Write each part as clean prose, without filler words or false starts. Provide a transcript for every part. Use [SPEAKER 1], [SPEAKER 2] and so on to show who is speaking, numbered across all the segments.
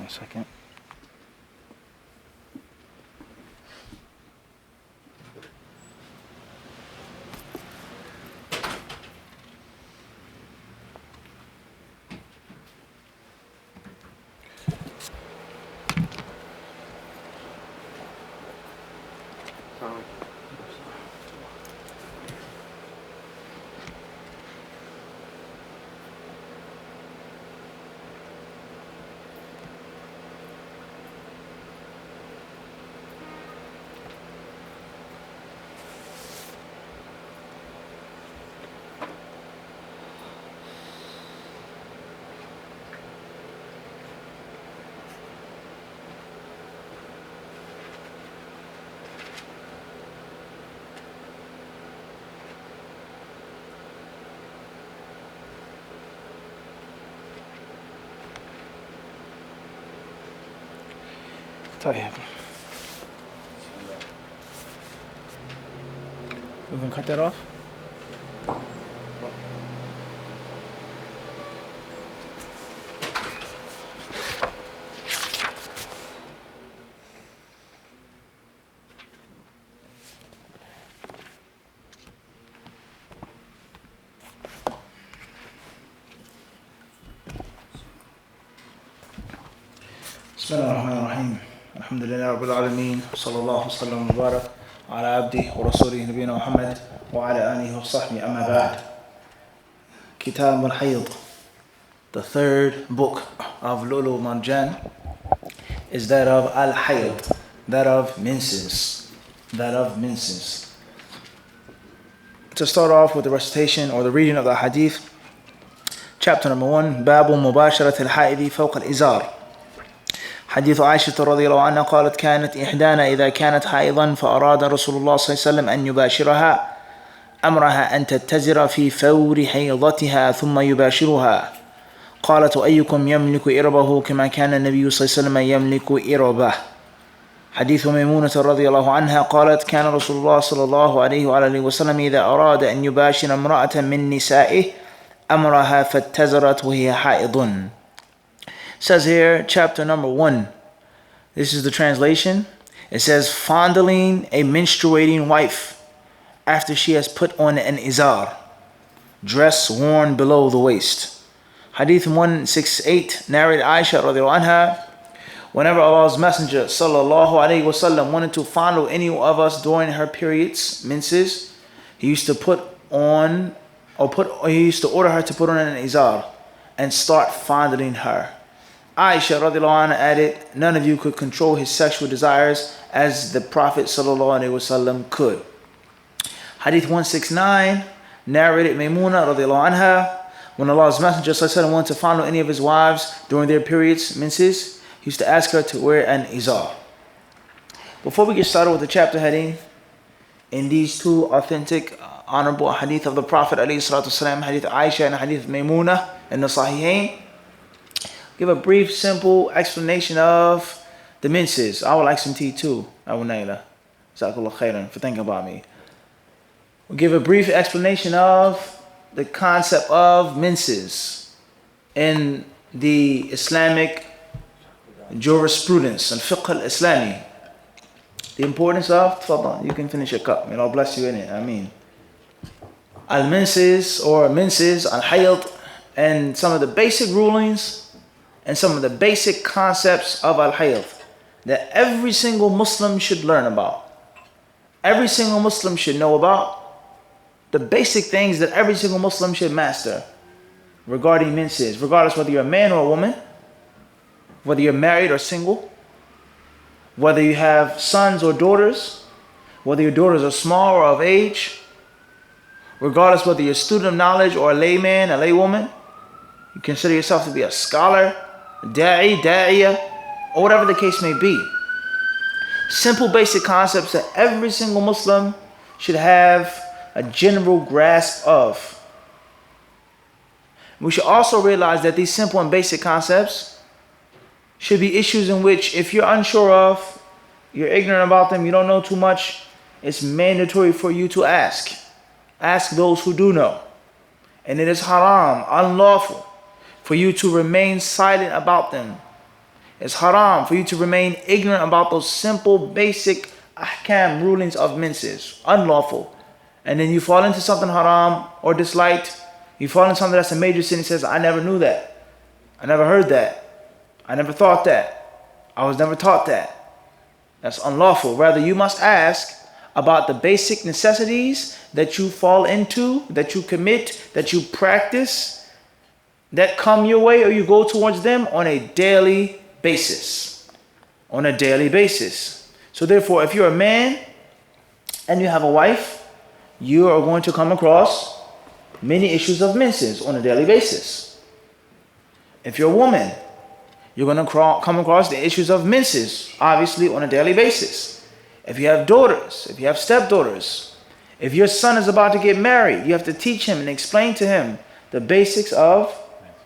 [SPEAKER 1] a second. طيب. We can cut that off. بسم الله الرحمن الرحيم الحمد لله رب العالمين صلى الله وسلم وبارك على عبده ورسوله نبينا محمد وعلى آله وصحبه أما بعد. Kitab al-Hayd, the third book of Lulu Marjan, is that of al-Hayd, that of menses, that of menses. To start off with the recitation or the reading of the hadith, chapter number 1, باب مباشرة الحائض فوق الإزار. حديث عائشة رضي الله عنها قالت كانت إحدانا إذا كانت حائضا فأراد رسول الله صلى الله عليه وسلم أن يباشرها أمرها أن تتزر في فور حيضتها ثم يباشرها. قالت أيكم يملك إربه كما كان النبي صلى الله عليه وسلم يملك إربه. حديث ميمونة رضي الله عنها قالت كان رسول الله صلى الله عليه وآله وسلم إذا أراد أن يباشر امرأة من نسائه أمرها فاتزرت وهي حائض. Says here, chapter number 1. This is the translation. It says, fondling a menstruating wife after she has put on an izar, dress worn below the waist. Hadith 168, narrated Aisha radiallahu anha, whenever Allah's Messenger sallallahu alayhi wasallam wanted to fondle any of us during her periods, menses, he used to he used to order her to put on an izar and start fondling her. Aisha radiallahu anha added, none of you could control his sexual desires as the Prophet sallallahu alaihi wasallam could. Hadith 169, narrated Maymuna radiallahu anha, when Allah's Messenger sallallahu alaihi wasallam wanted to fondle any of his wives during their periods, menses, he used to ask her to wear an izar. Before we get started with the chapter heading, in these two authentic, honorable hadith of the Prophet alayhi salatu wasalam, hadith Aisha and hadith Maymuna in the Sahihain, give a brief, simple explanation of the menses. I would like some tea too, Abu Naila. Jazakallah khairan for thinking about me. We'll give a brief explanation of the concept of menses in the Islamic jurisprudence and fiqh al-Islami. The importance of, tafadhal, you can finish your cup. May Allah bless you in it. Ameen. Al-menses or menses, al-hayd, and some of the basic rulings and some of the basic concepts of al-hayd that every single Muslim should learn about. Every single Muslim should know about. The basic things that every single Muslim should master regarding menses, regardless whether you're a man or a woman, whether you're married or single, whether you have sons or daughters, whether your daughters are small or of age, regardless whether you're a student of knowledge or a layman, a laywoman, you consider yourself to be a scholar, da'i, da'iyah, or whatever the case may be. Simple basic concepts that every single Muslim should have a general grasp of. We should also realize that these simple and basic concepts should be issues in which if you're unsure of, you're ignorant about them, you don't know too much, it's mandatory for you to ask. Ask those who do know. And it is haram, unlawful, for you to remain silent about them. It's haram for you to remain ignorant about those simple, basic ahkam rulings of menses. Unlawful. And then you fall into something haram or disliked. You fall into something that's a major sin. He says, I never knew that. I never heard that. I never thought that. I was never taught that. That's unlawful. Rather, you must ask about the basic necessities that you fall into, that you commit, that you practice, that come your way or you go towards them on a daily basis. On a daily basis. So therefore, if you're a man and you have a wife, you are going to come across many issues of menses on a daily basis. If you're a woman, you're going to come across the issues of menses, obviously, on a daily basis. If you have daughters, if you have stepdaughters, if your son is about to get married, you have to teach him and explain to him the basics of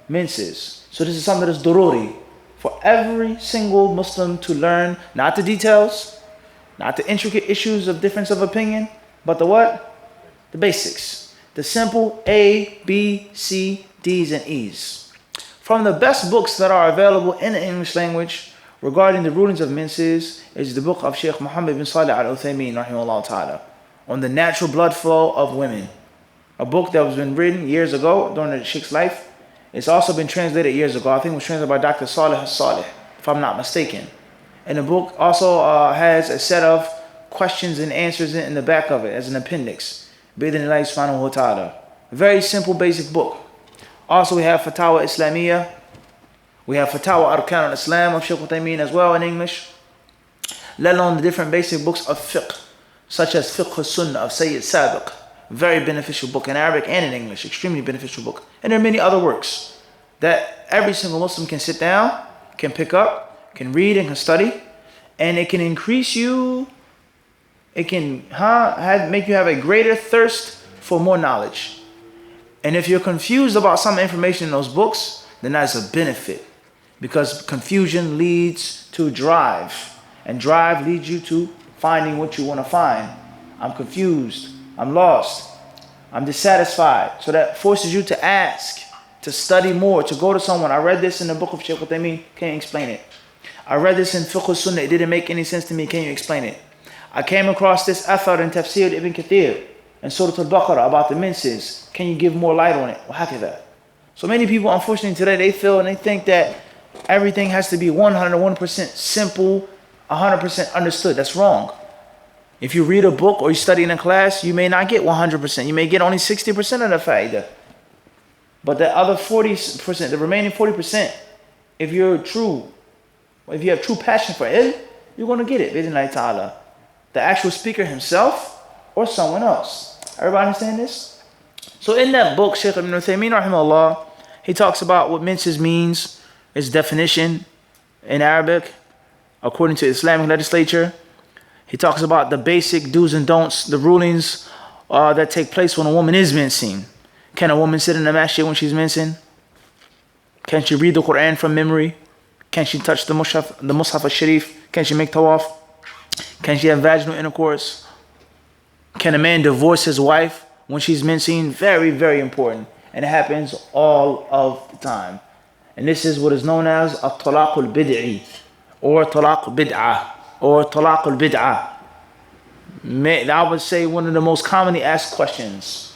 [SPEAKER 1] menses. So this is something that is daruri for every single Muslim to learn, not the details, not the intricate issues of difference of opinion, but the what? The basics. The simple A, B, C, D's, and E's. From the best books that are available in the English language regarding the rulings of menses is the book of Sheikh Muhammad bin Salih al-Uthaymeen rahimahullah ta'ala on the natural blood flow of women. A book that was been written years ago during the Sheikh's life. It's also been translated years ago. I think it was translated by Dr. Salih Salih, if I'm not mistaken. And the book also has a set of questions and answers in the back of it as an appendix. Bi-idhnillahi subhanahu wa ta'ala. Very simple, basic book. Also, we have Fatawa Islamiyya. We have Fatawa Arkan al-Islam of Shaykh Uthaymeen as well in English. Let alone the different basic books of fiqh, such as Fiqh al-Sunnah of Sayyid Sabiq. Very beneficial book in Arabic and in English. Extremely beneficial book. And there are many other works that every single Muslim can sit down, can pick up, can read and can study. And it can increase you. It can make you have a greater thirst for more knowledge. And if you're confused about some information in those books, then that's a benefit. Because confusion leads to drive. And drive leads you to finding what you want to find. I'm confused. I'm lost. I'm dissatisfied. So that forces you to ask, to study more, to go to someone. I read this in the book of Shaykh Uthaymeen. Can you explain it? I read this in Fiqh al-Sunnah. It didn't make any sense to me. Can you explain it? I came across this athar in Tafsir Ibn Kathir and Surah Al-Baqarah about the menses. Can you give more light on it? وهكذا. So many people, unfortunately, today, they feel and they think that everything has to be 101% simple, 100% understood. That's wrong. If you read a book or you study in a class, you may not get 100%. You may get only 60% of the fa'idah. But the other 40%, the remaining 40%, if you have true passion for it, you're going to get it. Bismillah ta'ala. The actual speaker himself or someone else. Everybody understand this? So in that book, Shaykh Ibn Uthaymeen rahimahullah, he talks about what menses means, its definition in Arabic, according to Islamic legislature. He talks about the basic do's and don'ts, the rulings that take place when a woman is mincing. Can a woman sit in the masjid when she's mincing? Can she read the Quran from memory? Can she touch the Mus'haf al-Sharif? Can she make tawaf? Can she have vaginal intercourse? Can a man divorce his wife when she's mincing? Very, very important. And it happens all of the time. And this is what is known as at-talaq al-bid'i, or talaq bid'ah, or talaq al-bid'ah. I would say one of the most commonly asked questions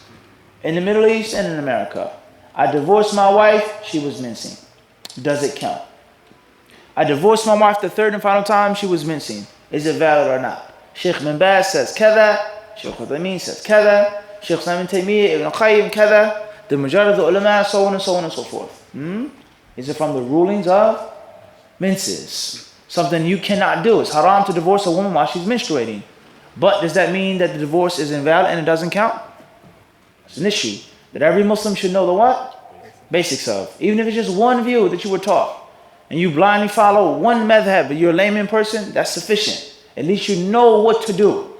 [SPEAKER 1] in the Middle East and in America. I divorced my wife, she was mincing. Does it count? I divorced my wife the third and final time, she was mincing. Is it valid or not? Sheikh bin Baz says kada, Sheikh Uthaymeen says kada, Sheikh Ibn Taymiyyah, Ibn Qayyim kada, the majority of the ulama, so on and so on and so forth. Is it from the rulings of menses? Something you cannot do. It's haram to divorce a woman while she's menstruating. But does that mean that the divorce is invalid and it doesn't count? It's an issue that every Muslim should know the what? Basics of. Even if it's just one view that you were taught, and you blindly follow one madhab, but you're a layman person, that's sufficient. At least you know what to do.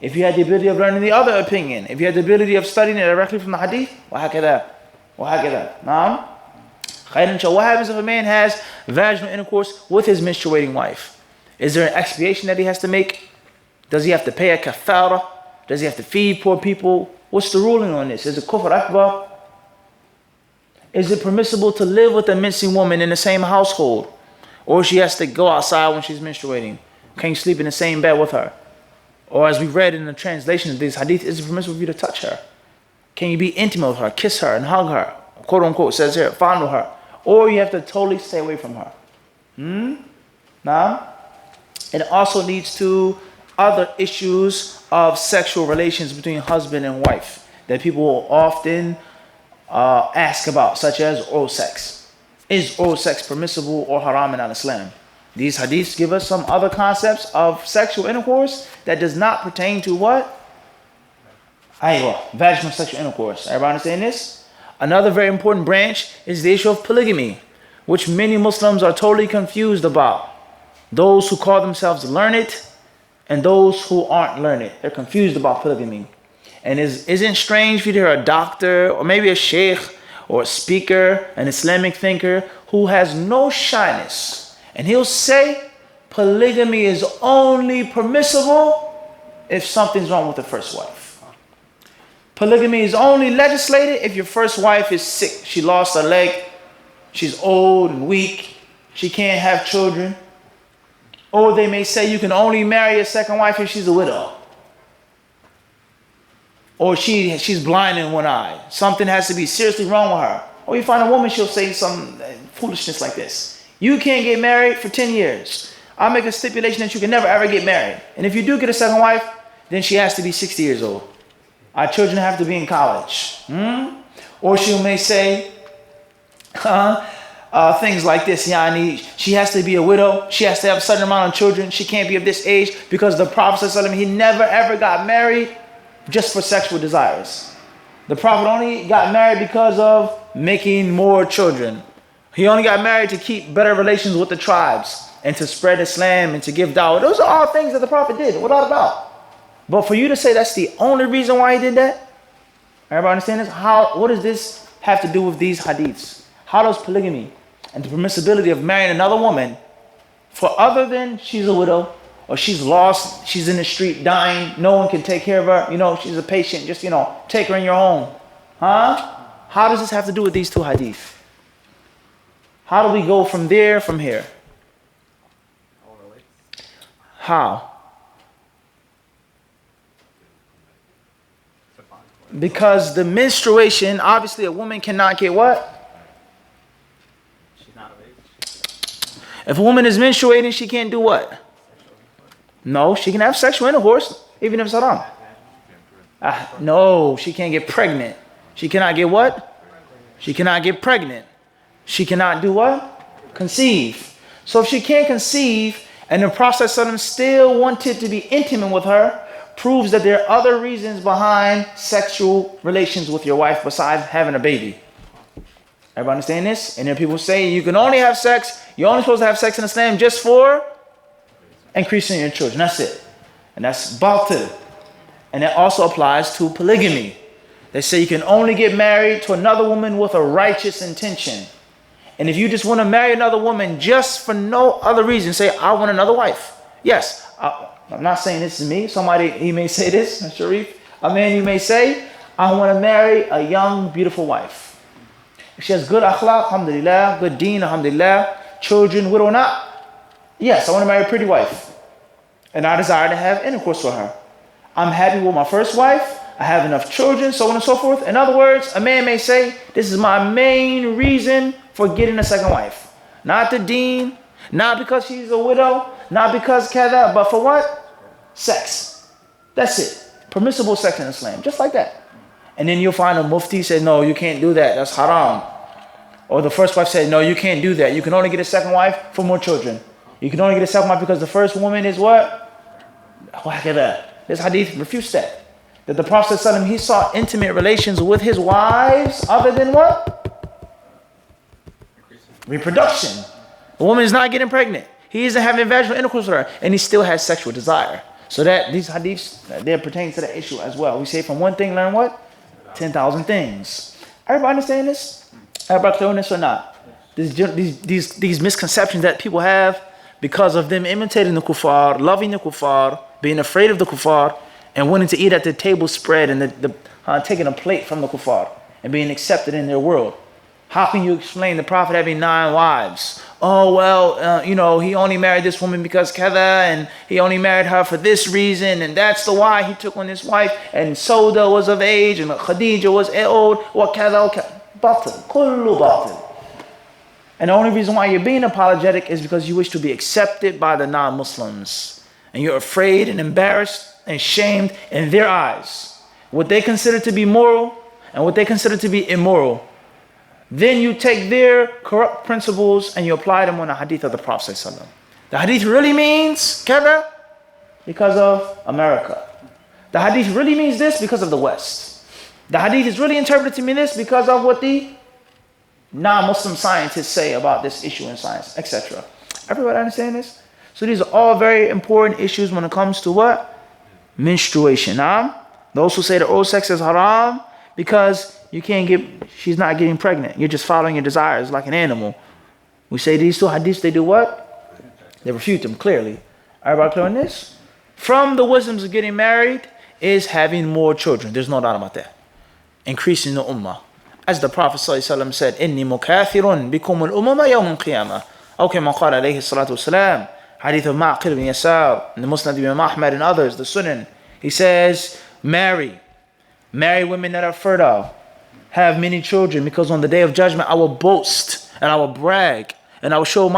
[SPEAKER 1] If you had the ability of learning the other opinion, if you had the ability of studying it directly from the hadith, وهكذا. Naam. What happens if a man has vaginal intercourse with his menstruating wife? Is there an expiation that he has to make? Does he have to pay a kafara? Does he have to feed poor people? What's the ruling on this? Is it kufr akbar? Is it permissible to live with a mincing woman in the same household? Or she has to go outside when she's menstruating. Can you sleep in the same bed with her? Or as we read in the translation of this hadith, is it permissible for you to touch her? Can you be intimate with her, kiss her and hug her? Quote unquote says here, fondle her. Or you have to totally stay away from her. Now, it also leads to other issues of sexual relations between husband and wife that people will often ask about, such as oral sex. Is oral sex permissible or haram in al-Islam? These hadiths give us some other concepts of sexual intercourse that does not pertain to what? Vaginal sexual intercourse. Everybody understand this? Another very important branch is the issue of polygamy, which many Muslims are totally confused about. Those who call themselves learned and those who aren't learned. They're confused about polygamy. And isn't strange for you to hear a doctor or maybe a sheikh or a speaker, an Islamic thinker who has no shyness. And he'll say polygamy is only permissible if something's wrong with the first wife. Polygamy is only legislated if your first wife is sick. She lost a leg. She's old and weak. She can't have children. Or they may say you can only marry a second wife if she's a widow. Or she's blind in one eye. Something has to be seriously wrong with her. Or you find a woman, she'll say some foolishness like this. You can't get married for 10 years. I'll make a stipulation that you can never ever get married. And if you do get a second wife, then she has to be 60 years old. Our children have to be in college. Or she may say things like this. She has to be a widow. She has to have a certain amount of children. She can't be of this age because the Prophet ﷺ, he never ever got married just for sexual desires. The Prophet only got married because of making more children. He only got married to keep better relations with the tribes and to spread Islam and to give dawah. Those are all things that the Prophet did, without a doubt. But for you to say that's the only reason why he did that, everybody understand this? What does this have to do with these hadiths? How does polygamy and the permissibility of marrying another woman for other than she's a widow or she's lost, she's in the street dying, no one can take care of her, she's a patient, just, take her in your home. How does this have to do with these two hadiths? How do we go from there, from here? How? Because the menstruation, obviously a woman cannot get what?
[SPEAKER 2] She's not of age.
[SPEAKER 1] If a woman is menstruating, she can't do what? No, she can have sexual intercourse, even if it's haram. No, she can't get pregnant. She cannot get what? She cannot get pregnant. She cannot do what? Conceive. So if she can't conceive and the Prophet still wanted to be intimate with her, proves that there are other reasons behind sexual relations with your wife besides having a baby. Everybody understand this? And then people say you can only have sex, you're only supposed to have sex in Islam just for increasing your children. That's it. And that's batil. And that also applies to polygamy. They say you can only get married to another woman with a righteous intention. And if you just want to marry another woman just for no other reason, say, I want another wife. Yes, I'm not saying this is me. Somebody, he may say this, Sharif. A man, you may say, I want to marry a young, beautiful wife. If she has good akhlaq, alhamdulillah, good deen, alhamdulillah, children, widow or not. Yes, I want to marry a pretty wife. And I desire to have intercourse with her. I'm happy with my first wife. I have enough children, so on and so forth. In other words, a man may say, this is my main reason for getting a second wife. Not the deen, not because she's a widow, not because kada, but for what? Sex. That's it. Permissible sex in Islam, just like that. And then you'll find a mufti say, no, you can't do that. That's haram. Or the first wife said, no, you can't do that. You can only get a second wife for more children. You can only get a second wife because the first woman is what? This hadith refutes that. That the Prophet ﷺ, he saw intimate relations with his wives other than what? Reproduction. The woman is not getting pregnant. He isn't having vaginal intercourse with her, and he still has sexual desire. So that these hadiths, they pertain to that issue as well. We say from one thing, learn what? 10,000 things. Everybody understand this? Everybody clear on this or not? These misconceptions that people have because of them imitating the kuffar, loving the kuffar, being afraid of the kuffar, and wanting to eat at the table spread and taking a plate from the kuffar and being accepted in their world. How can you explain the Prophet having 9 wives? Oh, well, he only married this woman because kada, and he only married her for this reason, and that's the why he took on this wife, and Sauda was of age, and Khadija was old, what kada, batil, kullu batil. And the only reason why you're being apologetic is because you wish to be accepted by the non-Muslims. And you're afraid and embarrassed and shamed in their eyes. What they consider to be moral and what they consider to be immoral. Then you take their corrupt principles and you apply them on the hadith of the Prophet ﷺ. The hadith really means kada because of America. The hadith really means this because of the West. The hadith is really interpreted to mean this because of what the non-Muslim scientists say about this issue in science, etc. Everybody understand this? So these are all very important issues when it comes to what? Menstruation. Those who say the oral sex is haram because she's not getting pregnant. You're just following your desires like an animal. We say these 2 hadiths, they do what? They refute them clearly. Everybody clear on this? From the wisdoms of getting married is having more children. There's no doubt about that. Increasing the ummah. As the Prophet ﷺ said, إِنِّي مُكَاثِرٌ بِكُمُ الْأُمَمَ يَوْمَ الْقِيَامَةِ أو كما قال عليه الصلاة والسلام. Hadith of Ma'qil bin Yasar, and the Musnad ibn Ahmad and others, the Sunan. He says, marry women that are fertile. Have many children, because on the day of judgment I will boast and I will brag and I will show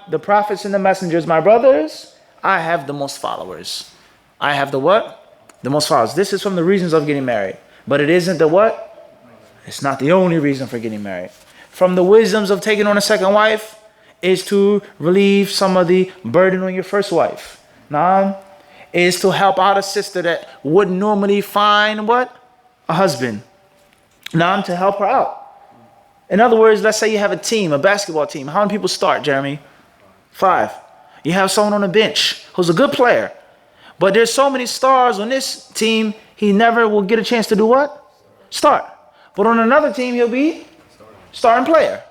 [SPEAKER 1] the prophets and the messengers, my brothers, I have the most followers. I have the what? The most followers. This is from the reasons of getting married. But it isn't the what? It's not the only reason for getting married. From the wisdoms of taking on a second wife is to relieve some of the burden on your first wife. Is to help out a sister that wouldn't normally find what? A husband. To help her out. In other words, let's say you have a team, a basketball team. How many people start, Jeremy? 5. You have someone on the bench who's a good player. But there's so many stars on this team, he never will get a chance to do what? Start. But on another team, he'll be starting player.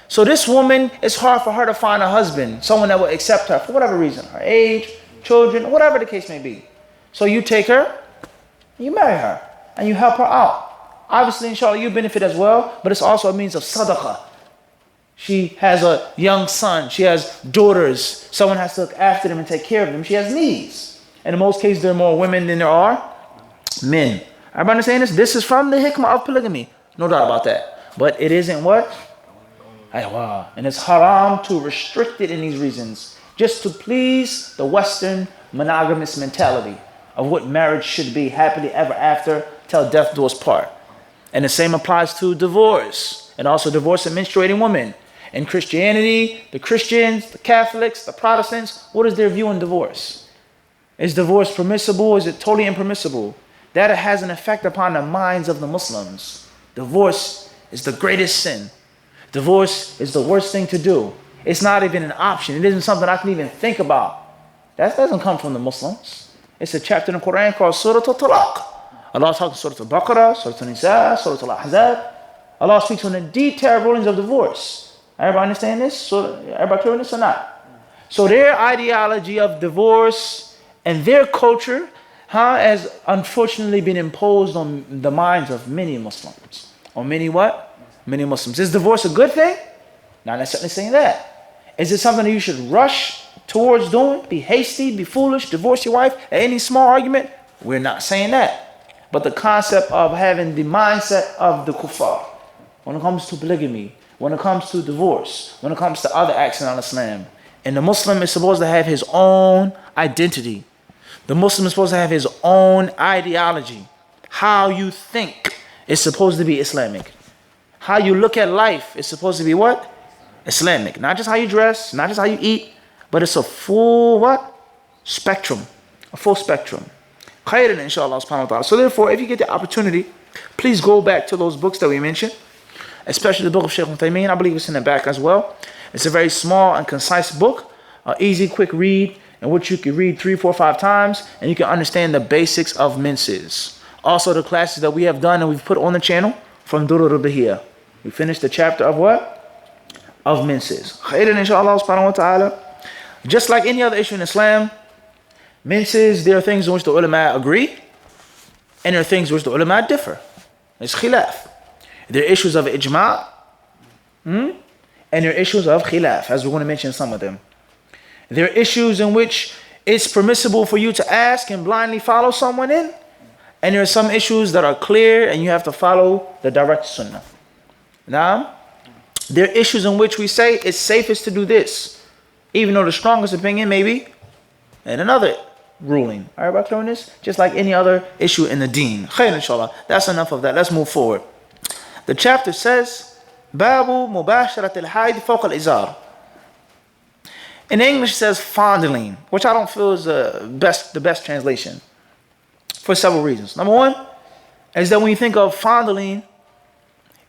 [SPEAKER 1] So this woman, it's hard for her to find a husband, someone that will accept her for whatever reason. Her age, children, whatever the case may be. So you take her, you marry her, and you help her out. Obviously, inshallah, you benefit as well, but it's also a means of sadaqah. She has a young son. She has daughters. Someone has to look after them and take care of them. She has needs. And in most cases, there are more women than there are men. Everybody understand this? This is from the hikmah of polygamy. No doubt about that. But it isn't what? And it's haram to restrict it in these reasons, just to please the Western monogamous mentality of what marriage should be, happily ever after, till death do us part. And the same applies to divorce, and also divorce of menstruating women. In Christianity, the Christians, the Catholics, the Protestants, what is their view on divorce? Is divorce permissible? Is it totally impermissible? That has an effect upon the minds of the Muslims. Divorce is the greatest sin. Divorce is the worst thing to do. It's not even an option. It isn't something I can even think about. That doesn't come from the Muslims. It's a chapter in the Quran called Surah Al-Talaq. Allah talks in Surah Al-Baqarah, Surah Al-Nisa, Surah Al-Ahzab. Allah speaks on the detailed rulings of divorce. Everybody understand this? So everybody clear on this or not? So their ideology of divorce and their culture has unfortunately been imposed on the minds of many Muslims. On many what? Many Muslims. Is divorce a good thing? Not necessarily saying that. Is it something that you should rush towards doing? Be hasty, be foolish, divorce your wife at any small argument? We're not saying that. But the concept of having the mindset of the kuffar, when it comes to polygamy, when it comes to divorce, when it comes to other acts in Islam, and the Muslim is supposed to have his own identity. The Muslim is supposed to have his own ideology. How you think is supposed to be Islamic. How you look at life is supposed to be what? Islamic. Not just how you dress, not just how you eat, but it's a full what? Spectrum. A full spectrum. Khairan, inshallah, subhanahu wa ta'ala. So therefore, if you get the opportunity, please go back to those books that we mentioned, especially the book of Shaykh Uthaymeen. I believe it's in the back as well. It's a very small and concise book, easy, quick read, in which you can read 3, 4, 5 times, and you can understand the basics of menses. Also, the classes that we have done and we've put on the channel from Durur al-Bahiyya. We finished the chapter of what? Of menses. Khairan, inshallah, subhanahu wa ta'ala. Just like any other issue in Islam, menses, there are things in which the ulama agree, and there are things in which the ulama differ. It's khilaf. There are issues of ijma', And there are issues of khilaf, as we're going to mention some of them. There are issues in which it's permissible for you to ask and blindly follow someone in. And there are some issues that are clear and you have to follow the direct sunnah. Now, there are issues in which we say it's safest to do this, even though the strongest opinion may be in another ruling. Everybody clear on this? Just like any other issue in the deen. Khair inshallah. That's enough of that. Let's move forward. The chapter says, Babu mubasharat al-haid fawq al-izar. In English it says fondling, which I don't feel is the best translation for several reasons. Number one is that when you think of fondling,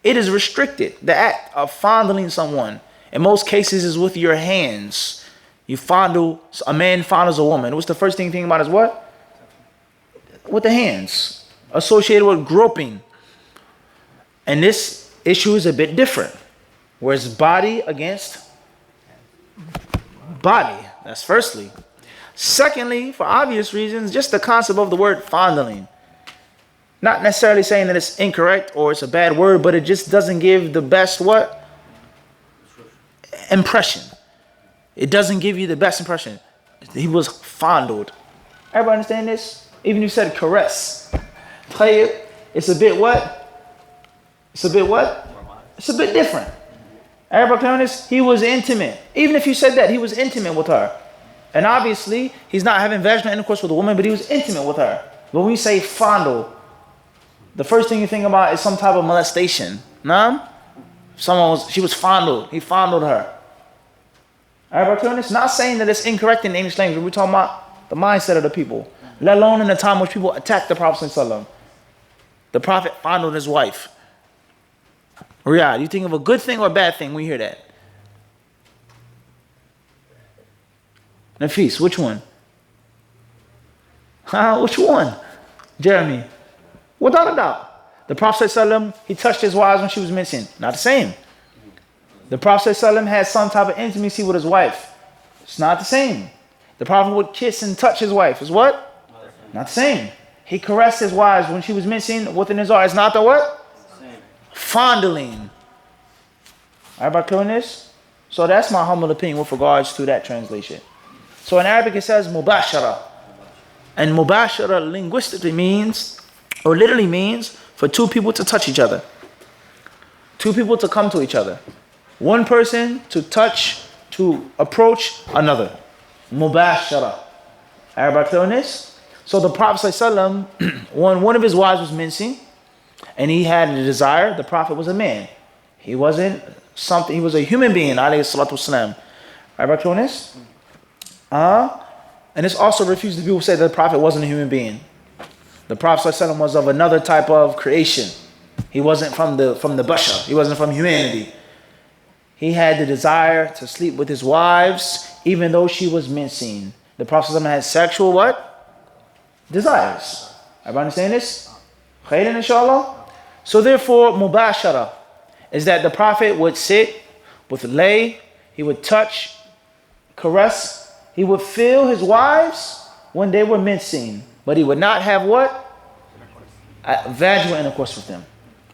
[SPEAKER 1] it is restricted. The act of fondling someone, in most cases, is with your hands. You fondle, a man fondles a woman. What's the first thing you think about is what? With the hands, associated with groping. And this issue is a bit different, where it's body against body. That's firstly. Secondly, for obvious reasons, just the concept of the word fondling. Not necessarily saying that it's incorrect or it's a bad word, but it just doesn't give the best what? Impression. It doesn't give you the best impression. He was fondled. Everybody understand this? Even if you said caress. Play it. It's a bit what? It's a bit what? It's a bit different. Everybody clear on this? He was intimate. Even if you said that, he was intimate with her. And obviously, he's not having vaginal intercourse with a woman, but he was intimate with her. But when we say fondle, the first thing you think about is some type of molestation. Nah? She was fondled. He fondled her. Everybody clear on this? Not saying that it's incorrect in the English language. We're talking about the mindset of the people. Let alone in the time which people attacked the Prophet ﷺ. The Prophet fondled his wife. Riyadh, you think of a good thing or a bad thing when you hear that? Nafis, which one? Which one? Jeremy. Without a doubt. The Prophet ﷺ, he touched his wives when she was missing. Not the same. The Prophet ﷺ had some type of intimacy with his wife. It's not the same. The Prophet would kiss and touch his wife. Is what? Not the same. He caressed his wives when she was missing within his arms. It's not the what? Fondling. Everybody clear on this? So that's my humble opinion with regards to that translation. So in Arabic it says mubashara. And mubashara linguistically means, or literally means, for two people to touch each other. Two people to come to each other. One person to touch, to approach another. Mubashara. Everybody clear on this? So the Prophet ﷺ, when one of his wives was missing, and he had a desire, the Prophet was a man. He wasn't something, he was a human being, alayhi salatu wasalam. Everybody clear on this? And this also refutes the people who say that the Prophet wasn't a human being. The Prophet ﷺ was of another type of creation. He wasn't from the bashar. He wasn't from humanity. He had the desire to sleep with his wives, even though she was missing. The Prophet ﷺ had sexual what? Desires. Everybody understand this? Khairan inshallah. So therefore, mubashara is that the Prophet would sit, would lay, he would touch, caress, he would feel his wives when they were missing, but he would not have what? Vaginal intercourse with them.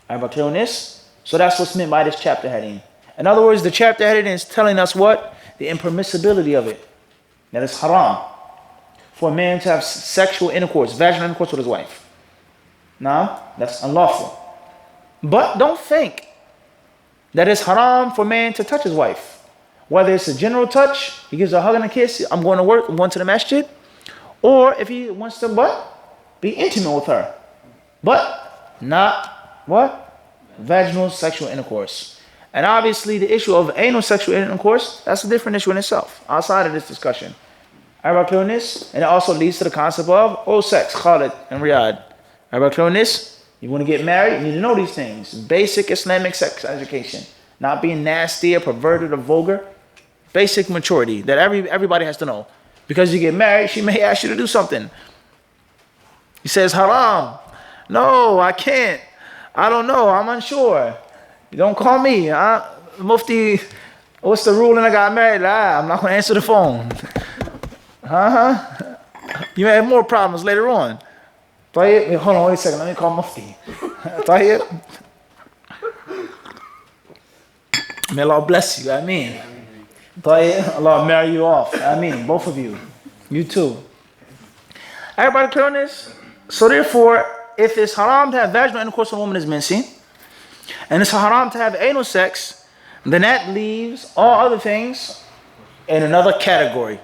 [SPEAKER 1] Everybody clear on this? So that's what's meant by this chapter heading. In other words, the chapter heading is telling us what? The impermissibility of it. That it's haram for a man to have sexual intercourse, vaginal intercourse with his wife. Now, that's unlawful. But don't think that it's haram for a man to touch his wife. Whether it's a general touch, he gives her a hug and a kiss, I'm going to work, I'm going to the masjid. Or if he wants to what? Be intimate with her. But not what? Vaginal sexual intercourse. And obviously the issue of anal sexual intercourse, that's a different issue in itself, outside of this discussion. Everybody clear on this? And it also leads to the concept of oral sex, Khalid and Riyadh. Everybody clear on this? You want to get married, you need to know these things. Basic Islamic sex education. Not being nasty or perverted or vulgar. Basic maturity that everybody has to know. Because you get married, she may ask you to do something. He says, haram. No, I can't. I don't know. I'm unsure. You don't call me. Mufti, what's the rule when I got married? I'm not going to answer the phone. You may have more problems later on. Tayyip, hold on, wait a second. Let me call Mufti. Tayyip. May Allah bless you. Ameen. Allah marry you off. Ameen. Both of you. You too. Everybody clear on this? So therefore, if it's haram to have vaginal intercourse when a woman is mincing, and it's haram to have anal sex, then that leaves all other things in another category.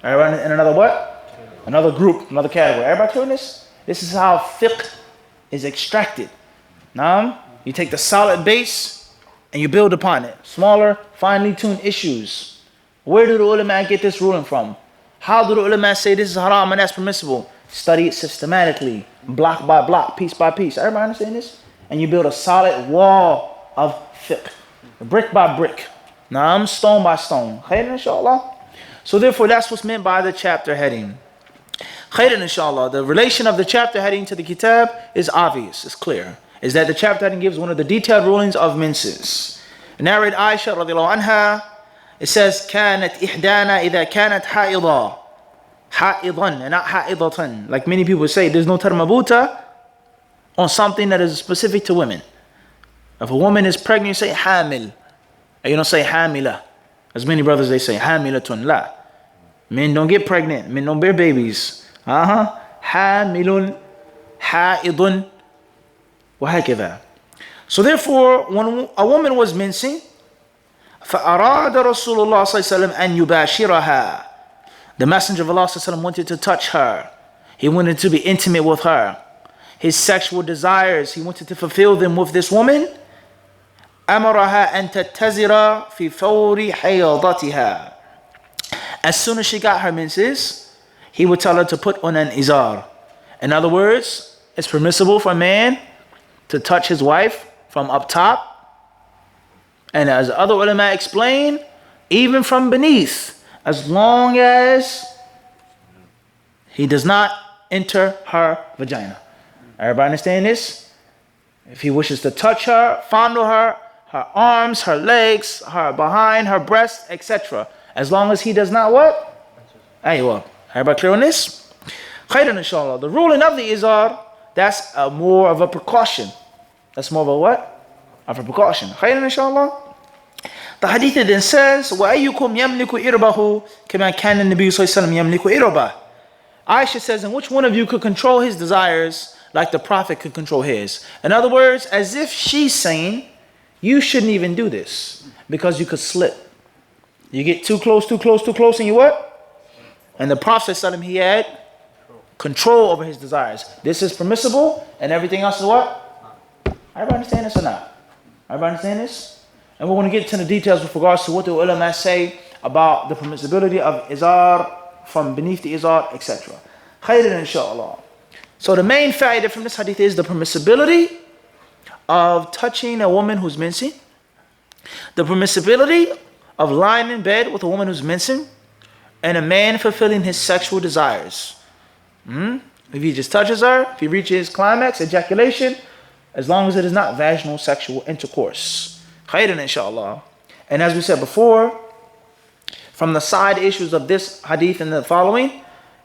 [SPEAKER 1] Everybody in another what? Another group, another category. Everybody clear on this? This is how fiqh is extracted. Now, you take the solid base and you build upon it. Smaller, finely tuned issues. Where do the ulama get this ruling from? How do the ulama say this is haram and that's permissible? Study it systematically, block by block, piece by piece. Everybody understand this? And you build a solid wall of fiqh, brick by brick. Naam, stone by stone. Khairan, inshallah. So therefore, that's what's meant by the chapter heading. Khairan, inshallah. The relation of the chapter heading to the kitab is obvious, it's clear. Is that the chapter heading gives one of the detailed rulings of menses. Narrated Aisha radiallahu anha, it says, كانت إحدانا إذا كانت حائضا. حائضا and not حائضة. Like many people say, there's no termabuta on something that is specific to women. If a woman is pregnant, you say حامل. And you don't say حاملة. As many brothers, they say حاملة. La. Men don't get pregnant. Men don't bear babies. حامل حائض وهكذا. So therefore, when a woman was mincing, فأراد رسول الله صلى الله عليه وسلم أن يباشرها. The Messenger of Allah صلى الله عليه وسلم wanted to touch her. He wanted to be intimate with her. His sexual desires, he wanted to fulfill them with this woman. أمرها أن تتزر في فور حيضتها. As soon as she got her menses, he would tell her to put on an izar. In other words, it's permissible for a man to touch his wife from up top, and as other ulama explain, even from beneath, as long as he does not enter her vagina. Everybody understand this? If he wishes to touch her, fondle her, her arms, her legs, her behind, her breast, etc. As long as he does not what? Aywa. Everybody clear on this? Khairan, inshallah. The ruling of the izar, that's more of a precaution. That's more of a what? Of a precaution. Khairan, inshallah. The hadith then says, وَأَيُّكُمْ يَمْلِكُ إِرْبَهُ كَمَا كَانَ النَّبِيُّ صَلَّى اللَّهُ عَلَيْهِ وَسَلَّمْ يَمْلِكُ إِرْبَهُ. Aisha says, and which one of you could control his desires like the Prophet could control his? In other words, as if she's saying, you shouldn't even do this because you could slip. You get too close, and you what? And the Prophet ﷺ, he had control over his desires. This is permissible, and everything else is what? Everybody understand this or not? Everybody understand this? And we're going to get to the details with regards to what the ulama say about the permissibility of izar, from beneath the izar, etc. Khairan, inshallah. So the main fa'idah from this hadith is the permissibility of touching a woman who's mincing, the permissibility of lying in bed with a woman who's mincing, and a man fulfilling his sexual desires. If he just touches her, if he reaches climax, ejaculation, as long as it is not vaginal sexual intercourse. Khairan, inshallah. And as we said before, from the side issues of this hadith and the following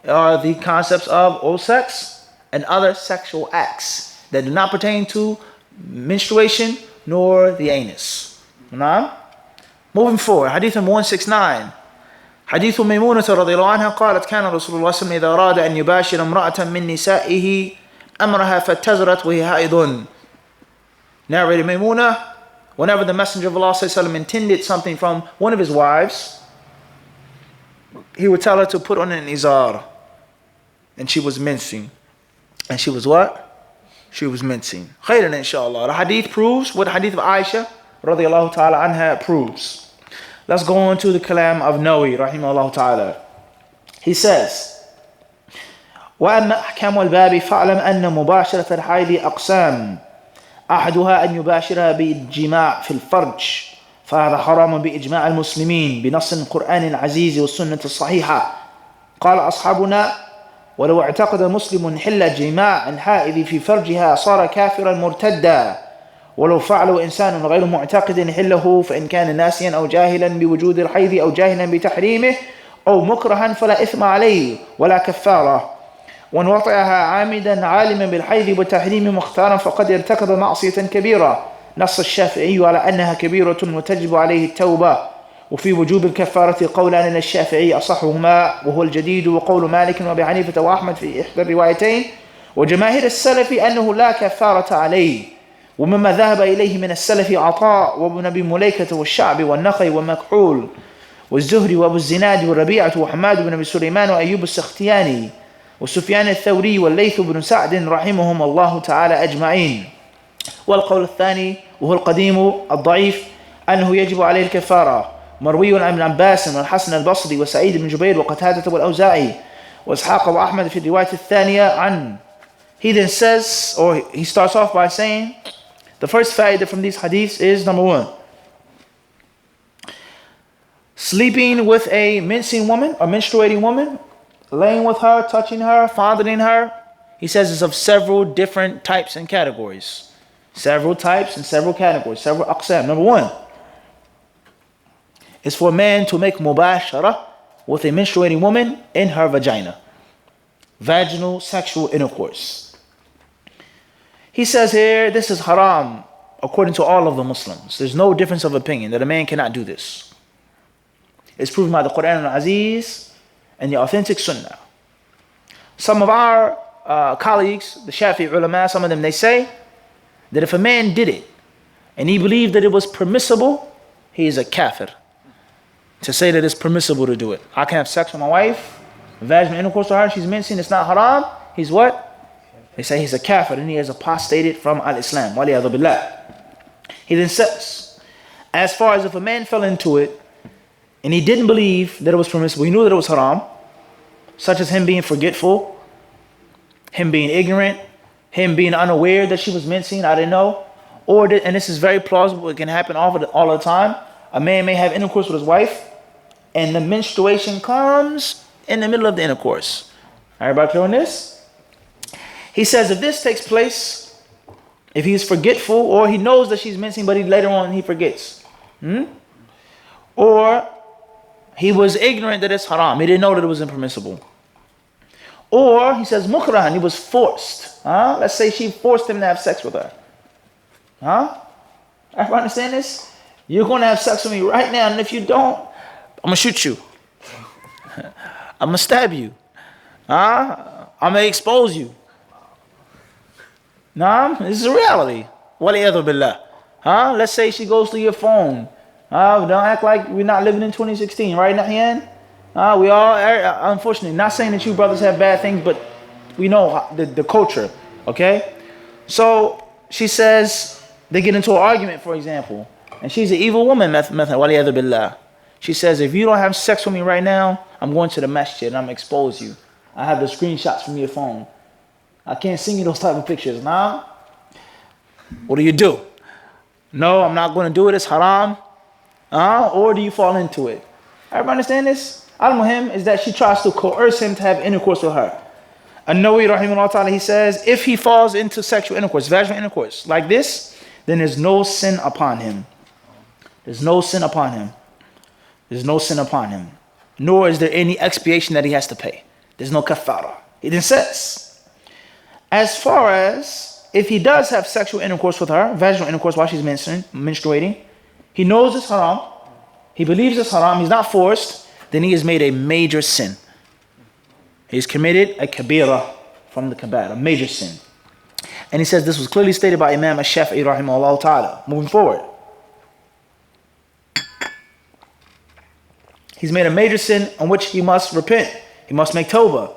[SPEAKER 1] are the concepts of oral sex and other sexual acts that do not pertain to menstruation nor the anus. Now, moving forward, hadith number 169. حديث ميمونة رضي الله عنها قالت كان رسول الله صلى الله عليه وسلم إذا أراد أن يباشر امرأة من نسائه أمرها فاتزرت وهي حائض. Narrated Maymuna, whenever the Messenger of Allah صلى الله عليه وسلم intended something from one of his wives, he would tell her to put on an izar. And she was mincing. And she was what? She was mincing. Khairan, inshallah. The hadith proves what the hadith of Aisha radiallahu ta'ala anha proves. Let's go on to the kalam of Nawawi rahimahullah ta'ala. He says, وَأَمَّا أَحْكَامُ الْبَابِ فَاعْلَمْ أَنَّ مُبَاشَرَةَ الْحَيْضِ أَقْسَامٌ أحدها أن يباشرها بالجماع في الفرج فهذا حرام بإجماع المسلمين بنص القرآن العزيز والسنة الصحيحة. قال أصحابنا ولو اعتقد مسلم حل جماع الحائض في فرجها صار كافرا مرتدا ولو فعله إنسان غير معتقد حله فإن كان ناسيا أو جاهلا بوجود الحيض أو جاهلا بتحريمه أو مكرها فلا إثم عليه ولا كفارة. وأن وطئها عامدا عالما بالحيض والتحريم مختارا فقد ارتكب معصية كبيرة نص الشافعي على أنها كبيرة وتجب عليه التوبة. وفي وجوب الكفارة قولان للشافعي أصحهما وهو الجديد وقول مالك وأبي حنيفة وأحمد في إحدى الروايتين، وجماهير السلف أنه لا كفارة عليه. ومما ذهب إليه من السلف عطاء وابن أبي مليكة والشعبي والنخعي ومكحول والزهري وأبو الزناد والربيعة وحماد بن أبي سليمان وأيوب السختياني وسفيان الثوري والليث بن سعد رحمهم الله تعالى أجمعين. والقول الثاني وهو القديم الضعيف أنه يجب عليه الكفارة، مروي عن ابن عباس والحسن البصري وسعيد بن جبير وقتادة والأوزاعي وإسحاق وأحمد في الرواية الثانية عن. He then says, or he starts off by saying, the first faida from these hadiths is, number one, sleeping with a mincing woman or menstruating woman, laying with her, touching her, fondling her, he says is of several different types and categories. Several types and several categories, several aqsam. Number one is for a man to make mubashara with a menstruating woman in her vagina. Vaginal sexual intercourse. He says here, this is haram according to all of the Muslims. There's no difference of opinion that a man cannot do this. It's proven by the Quran al-Aziz and the authentic Sunnah. Some of our colleagues, the Shafi'i ulama, some of them, they say that if a man did it and he believed that it was permissible, he is a kafir. To say that it's permissible to do it. I can have sex with my wife, vaginal intercourse with her, she's mincing, it's not haram. He's what? They say he's a kafir and he has apostated from al-Islam. Waliyadhu billah. He then says, as far as if a man fell into it and he didn't believe that it was permissible, he knew that it was haram, such as him being forgetful, him being ignorant, him being unaware that she was mincing, I didn't know, and this is very plausible, it can happen all the time. A man may have intercourse with his wife and the menstruation comes in the middle of the intercourse. Everybody clear on this? He says if this takes place, if he's forgetful or he knows that she's mincing but later on he forgets, or he was ignorant that it's haram, he didn't know that it was impermissible, or he says mukrahan, he was forced. Let's say she forced him to have sex with her. Everybody understand this? You're going to have sex with me right now, and if you don't, I'm going to shoot you. I'm going to stab you. I'm going to expose you. This is a reality. Waliyadhu billah. Let's say she goes to your phone. Don't act like we're not living in 2016, right, Nahyan? We all, unfortunately, not saying that you brothers have bad things, but we know the culture, okay? So she says, they get into an argument, for example, and she's an evil woman, waliyadhu billah. She says, if you don't have sex with me right now, I'm going to the masjid and I'm going to expose you. I have the screenshots from your phone. I can't send you those type of pictures. Nah. What do you do? No, I'm not going to do it. It's haram. Or do you fall into it? Everybody understand this? Al-Muhim is that she tries to coerce him to have intercourse with her. An-Nawawi rahimahullah ta'ala, he says, if he falls into sexual intercourse, vaginal intercourse, like this, then there's no sin upon him. There's no sin upon him. There's no sin upon him. Nor is there any expiation that he has to pay. There's no kafara. He then says, as far as if he does have sexual intercourse with her, vaginal intercourse while she's menstruating, he knows it's haram, he believes it's haram, he's not forced, then he has made a major sin. He's committed a kabira from the kabair, a major sin. And he says this was clearly stated by Imam al-Shafi'i rahimahullah ta'ala. Moving forward. He's made a major sin on which he must repent. He must make tawbah.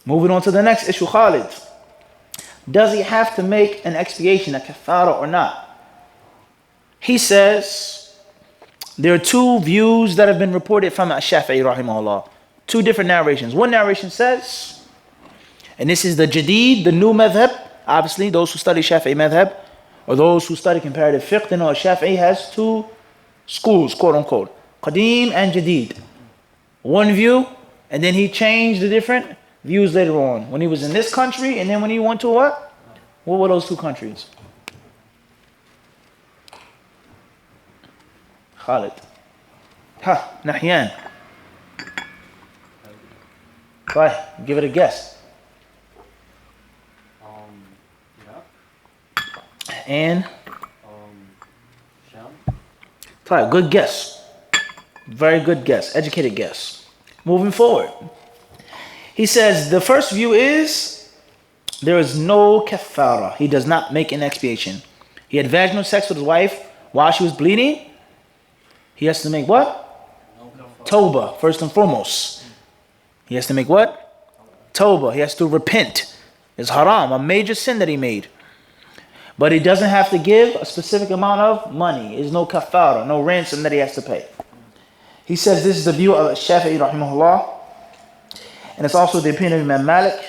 [SPEAKER 1] Moving on to the next issue, Khalid. Does he have to make an expiation, a kaffara or not? He says there are two views that have been reported from al-Shafi'i rahimahullah. Two different narrations. One narration says, and this is the jadid, the new madhab, obviously those who study Shafi'i madhab, or those who study comparative fiqh, they know Shafi'i has two schools, quote unquote. Qadim and Jadid. One view, and then he changed the different views later on. When he was in this country, and then when he went to what? What were those two countries? Khalid. Nahyan. Right, give it a guess.
[SPEAKER 2] Yeah.
[SPEAKER 1] And? Right, good guess. Very good guess. Educated guess. Moving forward. He says the first view is there is no kaffara. He does not make an expiation. He had vaginal sex with his wife while she was bleeding. He has to make what? Tawbah, first and foremost. He has to make what? Tawbah. He has to repent. It's haram, a major sin that he made. But he doesn't have to give a specific amount of money. There's no kaffara, no ransom that he has to pay. He says this is the view of Shafi'i rahimahullah. And it's also the opinion of Imam Malik,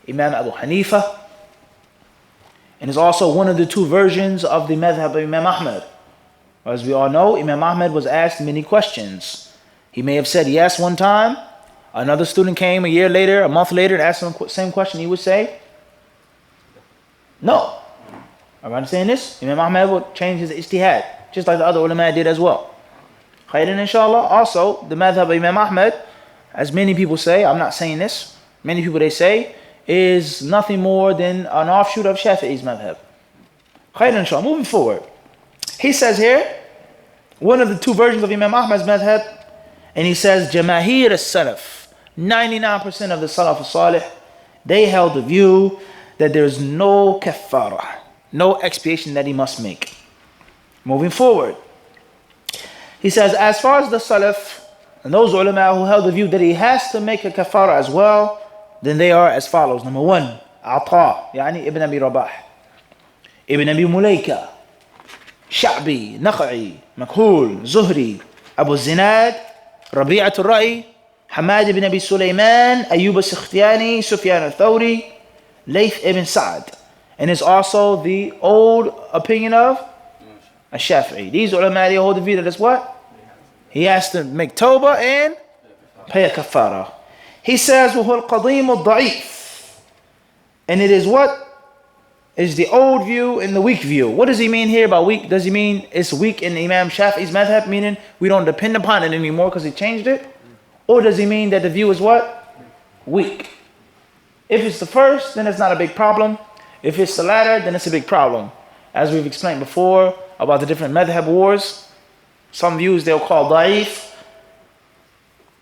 [SPEAKER 1] Imam Abu Hanifa. And it's also one of the two versions of the madhab of Imam Ahmad. As we all know, Imam Ahmad was asked many questions. He may have said yes one time. Another student came a year later, a month later, and asked him the same question. He would say, no. I'm saying this? Imam Ahmad would change his ijtihad, just like the other ulama did as well. Khairan inshallah. Also, the madhab of Imam Ahmad, as many people say, I'm not saying this, many people they say, is nothing more than an offshoot of Shafi'i's madhab. Khairan inshallah. Moving forward. He says here, one of the two versions of Imam Ahmad's madhab, and he says, Jamahir as-Salaf, 99% of the Salaf as-Salih, they held the view that there is no kaffara, no expiation that he must make. Moving forward. He says, as far as the Salaf, and those ulama who held the view that he has to make a kaffara as well, then they are as follows. Number one, Ata, yani Ibn Abi Rabah, Ibn Abi Mulaika, Sha'bi, Naq'i, Makhul, Zuhri, Abu Zinad, Rabi'at al-Ra'i, Hamad ibn Abi Sulaiman, Ayyub al-Sikhtiyani, Sufyan al-Thawri, Layth ibn Sa'd. And it's also the old opinion of Ash-Shafi'i. These ulama, they hold the view that it's what? He has to make tawbah and pay a kaffara. He says, وَهُوَ الْقَضِيمُ الضَّعِيفُ. And it is what? Is the old view and the weak view. What does he mean here by weak? Does he mean it's weak in Imam Shafi'i's madhab, meaning we don't depend upon it anymore because he changed it? Or does he mean that the view is what? Weak. If it's the first, then it's not a big problem. If it's the latter, then it's a big problem. As we've explained before about the different madhab wars, some views they'll call da'if.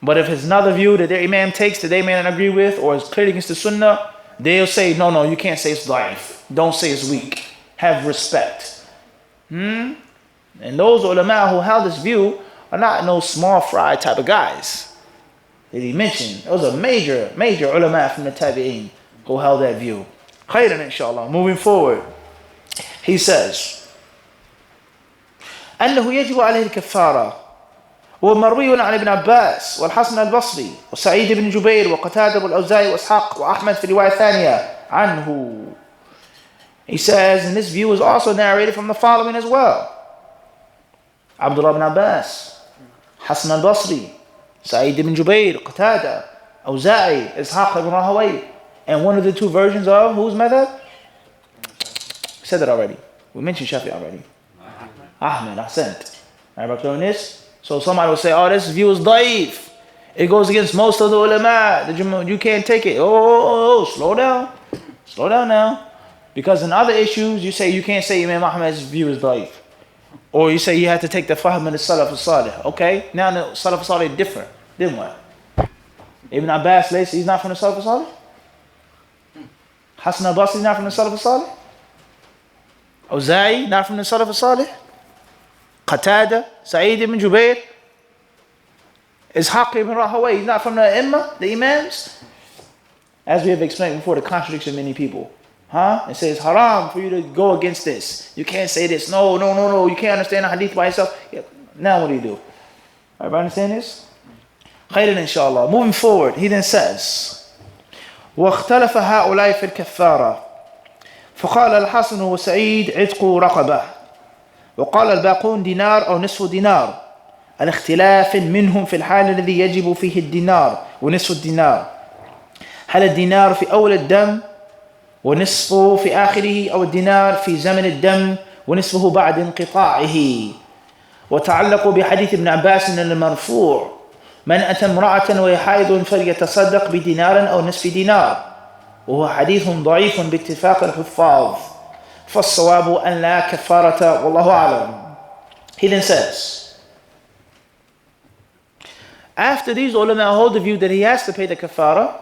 [SPEAKER 1] But if it's another view that their imam takes that they may not agree with or is clearly against the sunnah, they'll say, no, you can't say it's da'if. Don't say it's weak. Have respect. And those ulama who held this view are not no small fry type of guys that he mentioned. Those are major ulama from the tabi'een who held that view. Khairan inshallah. Moving forward. He says, أنه يجب عليه الكفارة ومروي عن ابن عباس والحسن البصري وسعيد بن جبير وقتادة والأوزاعي وإسحاق وأحمد في رواية ثانية عنه. He says, and this view is also narrated from the following as well. Abdullah ibn Abbas, Hassan al-Basri, Sa'id ibn Jubair, Qatada, Awza'i, Ishaq ibn Rahawayh. And one of the two versions of whose madhab? We said that already. We mentioned Shafi already. Ahmed, Ahsant. Everybody clear on this? So somebody will say, this view is da'if. It goes against most of the ulama. You can't take it. Slow down. Slow down now. Because in other issues, you say you can't say Imam Ahmad's view is da'if. Or you say you have to take the fahm of the Salaf al-Salih. Okay, now the Salaf al-Salih different. Then what? Ibn Abbas, he's not from the Salaf al-Salih? Hassan al-Basri is not from the Salaf al-Salih? Awza'i, not from the Salaf al-Salih? Qatada, Sa'id ibn Jubair, Ishaq ibn Rahawayh, he's not from the Imam, the Imams? As we have explained before, the contradiction of many people. It says haram for you to go against this. You can't say this. No. You can't understand the hadith by yourself. Yeah. Now what do you do? Everybody understand this? Khairan inshallah. Moving forward, he then says, وَاخْتَلَفَ هَؤُلَاءِ فِي الْكَفَّارَةِ فَقَالَ الْحَسَنُ وَسَعِيدُ عِتْقُ رَقَبَةٍ وقال الباقون دينار أو نصف دينار الاختلاف منهم في الحال الذي يجب فيه الدينار ونصف الدينار. هل الدينار في أول الدم ونصفه في آخره أو الدينار في زمن الدم ونصفه بعد انقطاعه. وتعلقوا بحديث ابن عباس المرفوع من أتى امرأة وهي حائض فليتصدق بدينار أو نصف دينار، وهو حديث ضعيف باتفاق الحفاظ، فالصواب أن لا كفارة والله أعلم. He then says, after these ulama hold the view that he has to pay the kafara,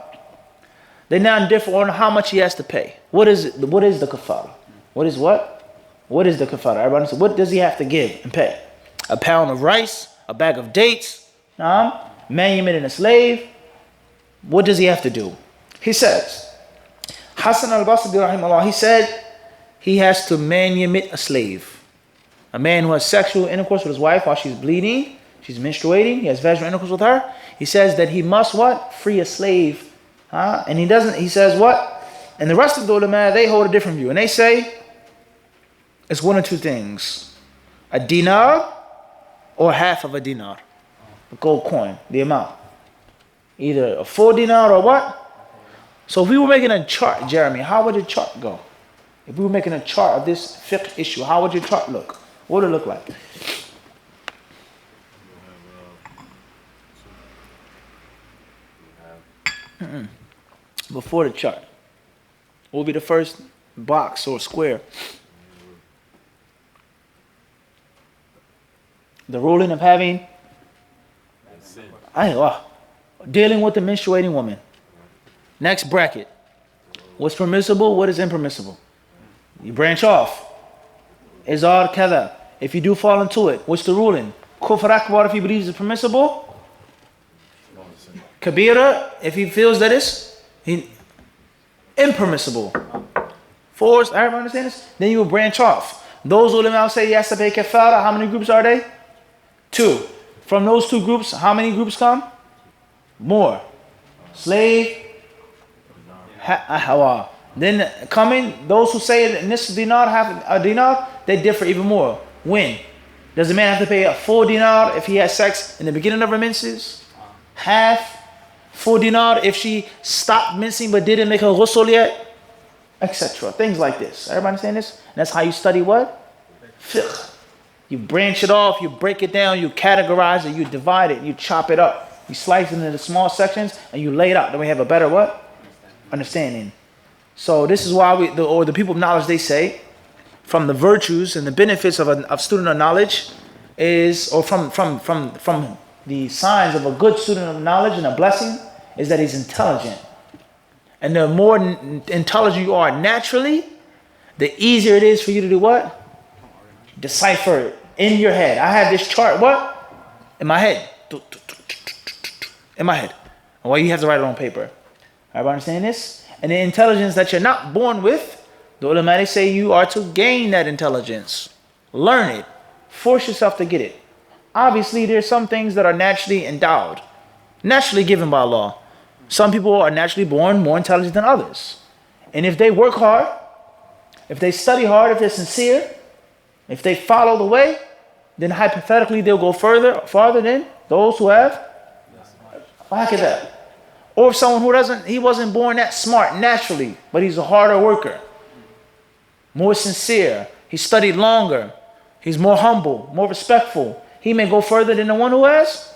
[SPEAKER 1] they now differ on how much he has to pay. What is the kafara? What is what? What is the kafara? Everybody says, what does he have to give and pay? A pound of rice, a bag of dates, manumitting a slave. What does he have to do? He says, Hassan al-Basri rahimahullah, he said he has to manumit a slave. A man who has sexual intercourse with his wife while she's bleeding, she's menstruating, he has vaginal intercourse with her. He says that he must what? Free a slave. And he doesn't, he says what? And the rest of the ulama, they hold a different view. And they say it's one of two things. A dinar or half of a dinar. A gold coin, the amount. Either a full dinar or what? So if we were making a chart, Jeremy, how would your chart go? If we were making a chart of this fiqh issue, how would your chart look? What would it look like? Before the chart, what would be the first box or square? The ruling of having dealing with the menstruating woman. Next bracket. What's permissible? What is impermissible? You branch off. Izar kada. If you do fall into it, what's the ruling? Kufr akbar if he believes it's permissible. Kabira if he feels that it's impermissible. Forced, everybody understand this? Then you will branch off. Those ulama say he has to pay kafara. How many groups are they? 2. From those 2 groups, how many groups come? More. Slave. Then coming, those who say that this dinar, half a dinar, they differ even more. When? Does the man have to pay a full dinar if he has sex in the beginning of her menses? Half. Full dinar if she stopped mincing but didn't make her ghusl yet? Etc. Things like this. Everybody understand this? And that's how you study what? Fiqh. You branch it off, you break it down, you categorize it, you divide it, you chop it up. You slice it into small sections and you lay it out. Then we have a better what? Understanding. So this is why the people of knowledge, they say, from the virtues and the benefits of student of knowledge is, or from the signs of a good student of knowledge and a blessing, is that he's intelligent. And the more intelligent you are naturally, the easier it is for you to do what? Decipher it in your head. I have this chart, what? In my head. In my head. Well, you have to write it on paper. Everybody understand this? And the intelligence that you're not born with, the ulama, they say you are to gain that intelligence. Learn it. Force yourself to get it. Obviously, there's some things that are naturally endowed. Naturally given by Allah. Some people are naturally born more intelligent than others. And if they work hard, if they study hard, if they're sincere, if they follow the way, then hypothetically they'll go farther than those who have. Look at that. Or someone who he wasn't born that smart naturally, but he's a harder worker, more sincere. He studied longer. He's more humble, more respectful. He may go further than the one who has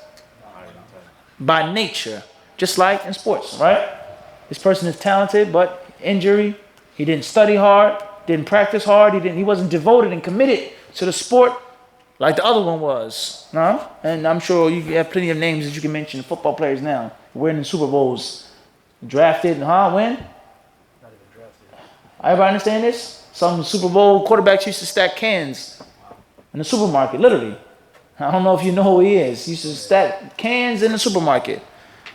[SPEAKER 1] by nature, just like in sports, right? This person is talented, but injury, he didn't study hard, didn't practice hard, he wasn't devoted and committed to the sport like the other one was. No? And I'm sure you have plenty of names that you can mention, football players now, winning Super Bowls, drafted, when?
[SPEAKER 2] Not even drafted.
[SPEAKER 1] Everybody understand this? Some Super Bowl quarterbacks used to stack cans in the supermarket, literally. I don't know if you know who he is. He used to stack cans in the supermarket.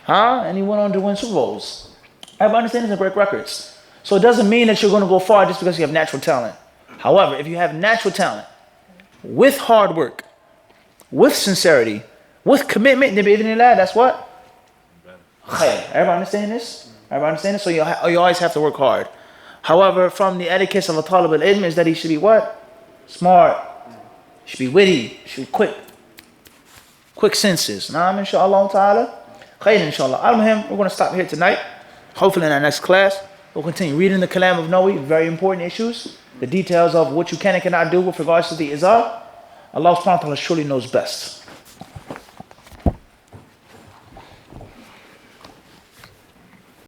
[SPEAKER 1] And he went on to win Super Bowls. Everybody understand this and break records. So it doesn't mean that you're going to go far just because you have natural talent. However, if you have natural talent, with hard work, with sincerity, with commitment, then that's what? Everybody understand this? Everybody understand this? So you always have to work hard. However, from the etiquette of a talib al-ilm is that he should be what? Smart. He should be witty. Should be quick. Quick senses. Naam, inshallah ta'ala. Khayr, inshallah. Al-Muhim, we're going to stop here tonight. Hopefully in our next class, we'll continue reading the Kalam of Nawawi, very important issues, the details of what you can and cannot do with regards to the izar. Allah subhanahu wa ta'ala surely knows best.